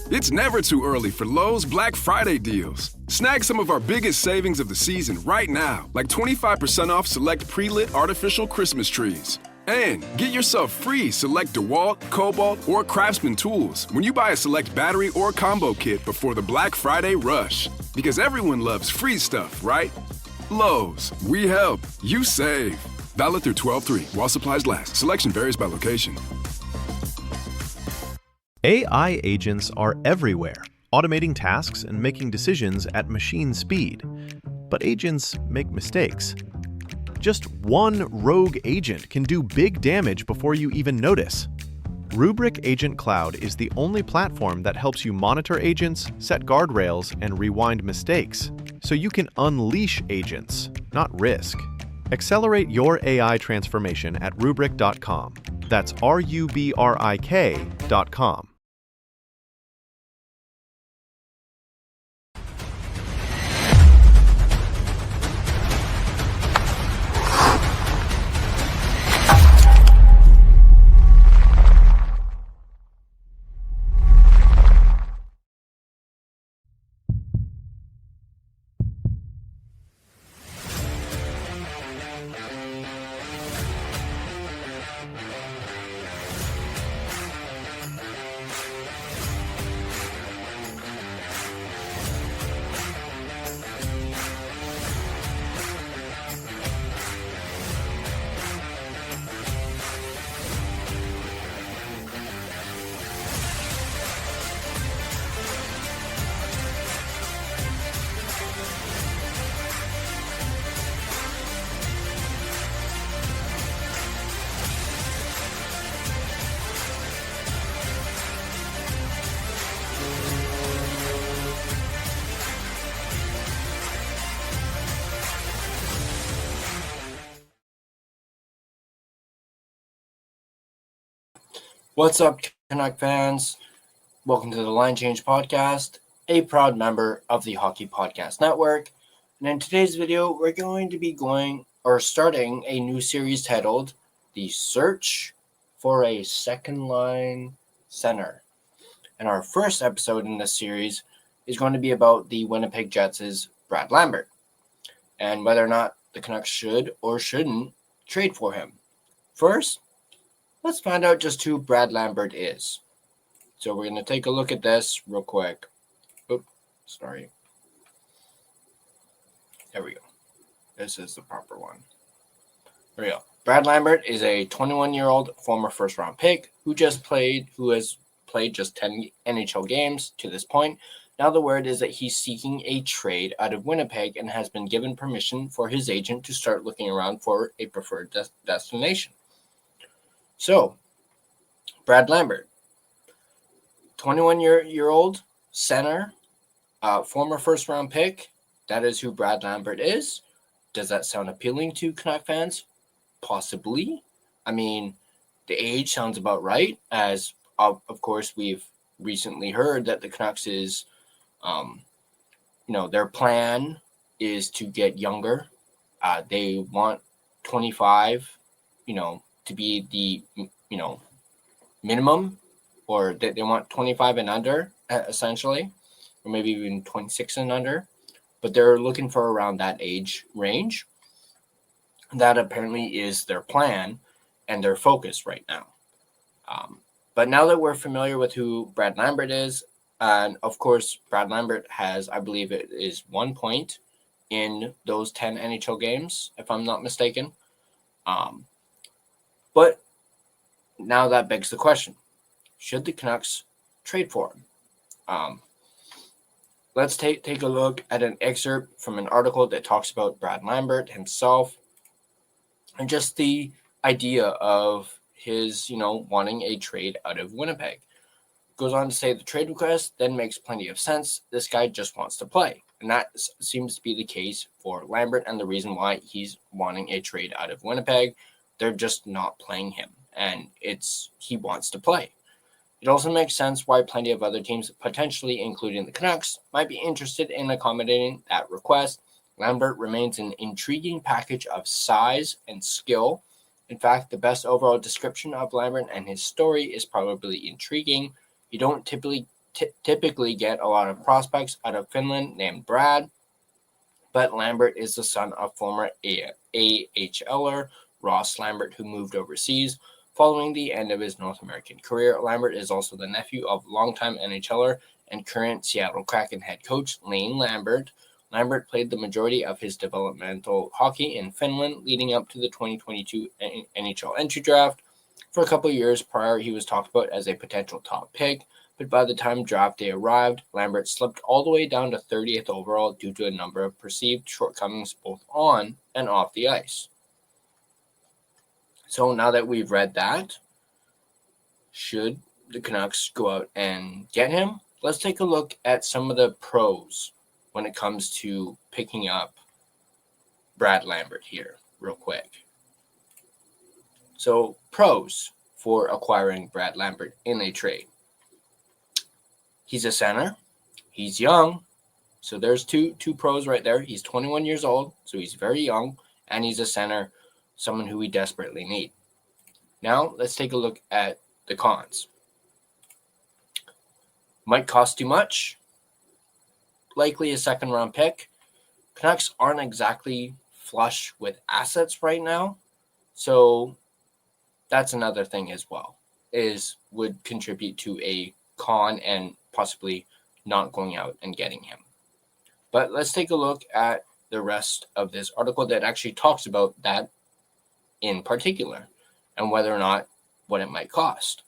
It's never too early for Lowe's Black Friday deals. Snag some of our biggest savings of the season right now, like 25% off select pre-lit artificial Christmas trees. And get yourself free select DeWalt, Cobalt, or Craftsman tools when you buy a select battery or combo kit before the Black Friday rush. Because everyone loves free stuff, right? Lowe's, we help, you save. Valid through 12/3 while supplies last. Selection varies by location. AI agents are everywhere, automating tasks and making decisions at machine speed. But agents make mistakes. Just one rogue agent can do big damage before you even notice. Rubrik Agent Cloud is the only platform that helps you monitor agents, set guardrails, and rewind mistakes, so you can unleash agents, not risk. Accelerate your AI transformation at Rubrik.com. That's RUBRIK.com. What's up, Canuck fans? Welcome to the Line Change Podcast, a proud member of the Hockey Podcast Network. And in today's video, we're going to be starting a new series titled The Search for a Second Line Center. And our first episode in this series is going to be about the Winnipeg Jets' Brad Lambert and whether or not the Canucks should or shouldn't trade for him. First, let's find out just who Brad Lambert is. So we're going to take a look at this real quick. There we go. This is the proper one. There we go. Brad Lambert is a 21-year-old former first-round pick who has played just 10 NHL games to this point. Now the word is that he's seeking a trade out of Winnipeg and has been given permission for his agent to start looking around for a preferred destination. So, Brad Lambert, 21-year-old center, former first-round pick. That is who Brad Lambert is. Does that sound appealing to Canuck fans? Possibly. I mean, the age sounds about right, as of course we've recently heard that the Canucks is, their plan is to get younger. They want 25, to be the, minimum, or they want 25 and under, essentially, or maybe even 26 and under, but they're looking for around that age range. That apparently is their plan and their focus right now. But now that we're familiar with who Brad Lambert is, and of course, Brad Lambert has, I believe it is 1 point in those 10 NHL games, if I'm not mistaken. But now that begs the question, should the Canucks trade for him? Let's take a look at an excerpt from an article that talks about Brad Lambert himself and just the idea of his, wanting a trade out of Winnipeg. Goes on to say the trade request then makes plenty of sense. This guy just wants to play. And that seems to be the case for Lambert, and the reason why he's wanting a trade out of Winnipeg. They're just not playing him, and he wants to play. It also makes sense why plenty of other teams, potentially including the Canucks, might be interested in accommodating that request. Lambert remains an intriguing package of size and skill. In fact, the best overall description of Lambert and his story is probably intriguing. You don't typically typically get a lot of prospects out of Finland named Brad, but Lambert is the son of former AHLer Ross Lambert, who moved overseas following the end of his North American career. Lambert is also the nephew of longtime NHLer and current Seattle Kraken head coach Lane Lambert. Lambert played the majority of his developmental hockey in Finland leading up to the 2022 NHL entry draft. For a couple of years prior, he was talked about as a potential top pick, but by the time draft day arrived, Lambert slipped all the way down to 30th overall due to a number of perceived shortcomings both on and off the ice. So now that we've read that, should the Canucks go out and get him? Let's take a look at some of the pros when it comes to picking up Brad Lambert here real quick. So pros for acquiring Brad Lambert in a trade. He's a center. He's young. So there's two pros right there. He's 21 years old, so he's very young, and he's a center, someone who we desperately need. Now, let's take a look at the cons. Might cost too much. Likely a second-round pick. Canucks aren't exactly flush with assets right now, so that's another thing as well, would contribute to a con and possibly not going out and getting him. But let's take a look at the rest of this article that actually talks about that in particular and whether or not what it might cost.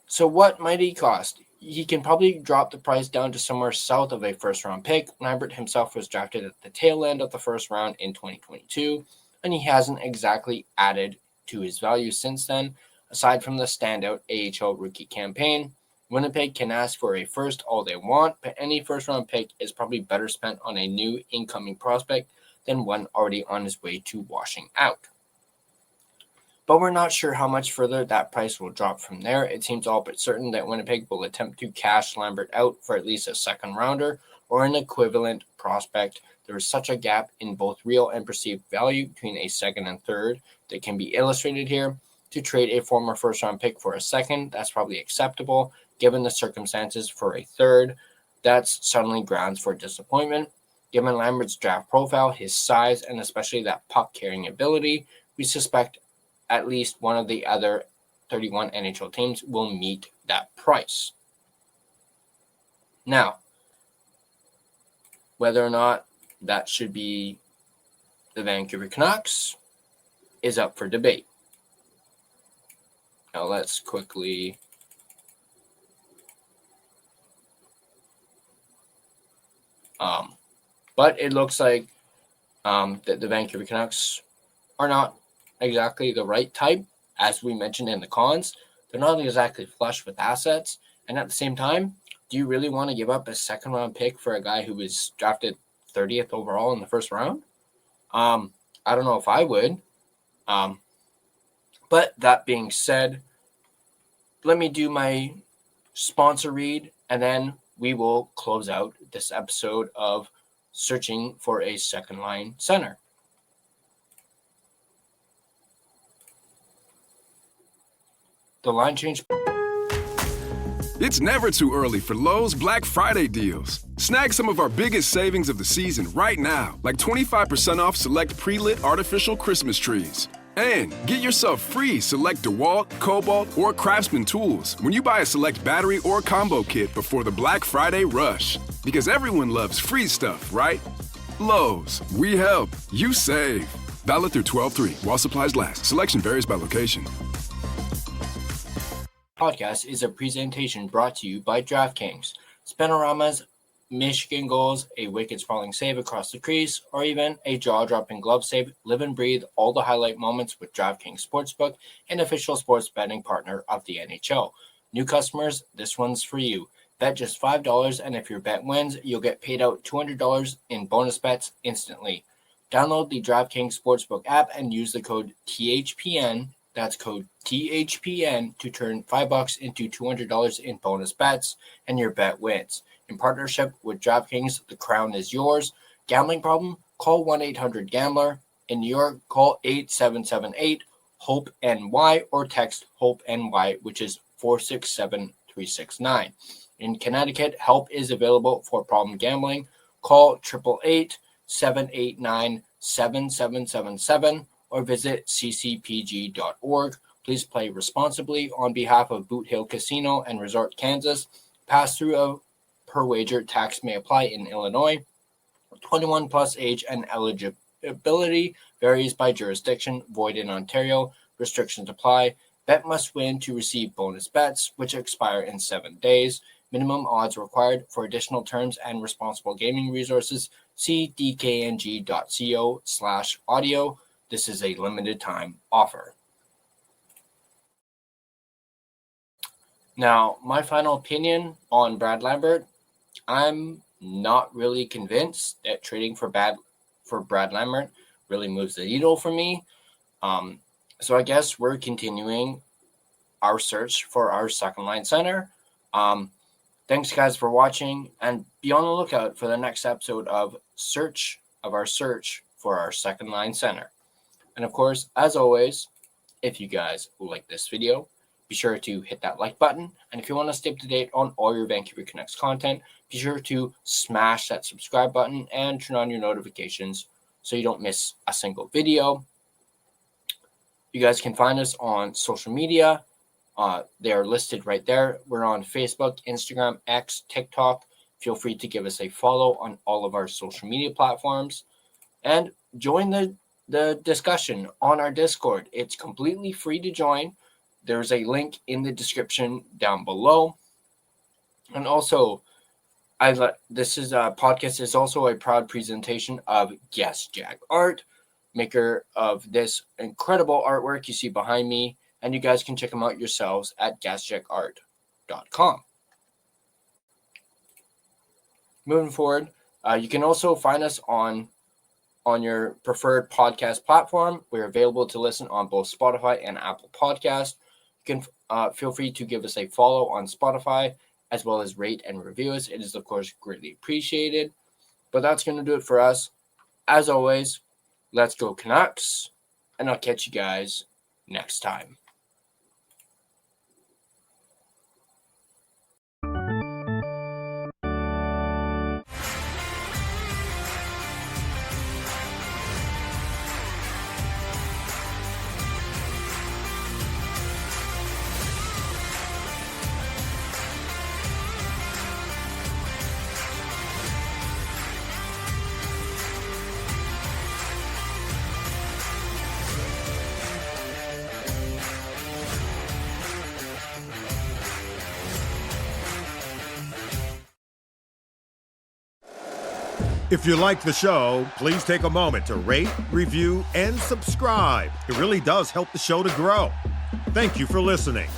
So what might he cost? He can probably drop the price down to somewhere south of a first-round pick. Lambert himself was drafted at the tail end of the first round in 2022, and he hasn't exactly added to his value since then. Aside from the standout AHL rookie campaign, Winnipeg can ask for a first all they want, but any first-round pick is probably better spent on a new incoming prospect than one already on his way to washing out. But we're not sure how much further that price will drop from there. It seems all but certain that Winnipeg will attempt to cash Lambert out for at least a second-rounder or an equivalent prospect. There is such a gap in both real and perceived value between a second and third that can be illustrated here. To trade a former first-round pick for a second, that's probably acceptable. Given the circumstances for a third, that's suddenly grounds for disappointment. Given Lambert's draft profile, his size, and especially that puck-carrying ability, we suspect at least one of the other 31 NHL teams will meet that price. Now, whether or not that should be the Vancouver Canucks is up for debate. Now let's quickly but it looks like that the Vancouver Canucks are not exactly the right type, as we mentioned in the cons. They're not exactly flush with assets, and at the same time, do you really want to give up a second-round pick for a guy who was drafted 30th overall in the first round? I don't know if I would. But that being said, let me do my sponsor read, and then we will close out this episode of Searching for a Second-Line Center. The line change. It's never too early for Lowe's Black Friday deals. Snag some of our biggest savings of the season right now, like 25% off select pre-lit artificial Christmas trees. And get yourself free select DeWalt, Cobalt, or Craftsman tools when you buy a select battery or combo kit before the Black Friday rush. Because everyone loves free stuff, right? Lowe's, we help, you save. Valid through 12/3 while supplies last. Selection varies by location. Podcast is a presentation brought to you by DraftKings. Spinoramas, Michigan goals, a wicked sprawling save across the crease, or even a jaw-dropping glove save. Live and breathe all the highlight moments with DraftKings Sportsbook, an official sports betting partner of the NHL. New customers, this one's for you. Bet just $5, and if your bet wins, you'll get paid out $200 in bonus bets instantly. Download the DraftKings Sportsbook app and use the code THPN. That's code THPN to turn $5 into $200 in bonus bets, and your bet wins. In partnership with DraftKings, the crown is yours. Gambling problem? Call 1-800-GAMBLER. In New York, call 877-8 HOPE-NY or text HOPE-NY, which is 467-369. In Connecticut, help is available for problem gambling. Call 888-789-7777 or visit ccpg.org. Please play responsibly. On behalf of Boot Hill Casino and Resort, Kansas, pass-through of per wager tax may apply in Illinois. 21 plus age and eligibility varies by jurisdiction. Void in Ontario. Restrictions apply. Bet must win to receive bonus bets, which expire in 7 days. Minimum odds required. For additional terms and responsible gaming resources, see dkng.co/audio. This is a limited time offer. Now, my final opinion on Brad Lambert, I'm not really convinced that trading for Brad Lambert really moves the needle for me. So I guess we're continuing our search for our second line center. Thanks, guys, for watching, and be on the lookout for the next episode of our search for our second line center. And of course, as always, if you guys like this video, be sure to hit that like button. And if you want to stay up to date on all your Vancouver Canucks content, be sure to smash that subscribe button and turn on your notifications so you don't miss a single video. You guys can find us on social media. They are listed right there. We're on Facebook, Instagram, X, TikTok. Feel free to give us a follow on all of our social media platforms. And join the discussion on our Discord. It's completely free to join. There's a link in the description down below. And also, this podcast is also a proud presentation of Gassy Jack Art, maker of this incredible artwork you see behind me. And you guys can check them out yourselves at gassjackart.com. Moving forward, you can also find us on your preferred podcast platform. We're available to listen on both Spotify and Apple Podcasts. You can feel free to give us a follow on Spotify, as well as rate and review us. It is, of course, greatly appreciated. But that's going to do it for us. As always, let's go Canucks, and I'll catch you guys next time. If you like the show, please take a moment to rate, review, and subscribe. It really does help the show to grow. Thank you for listening.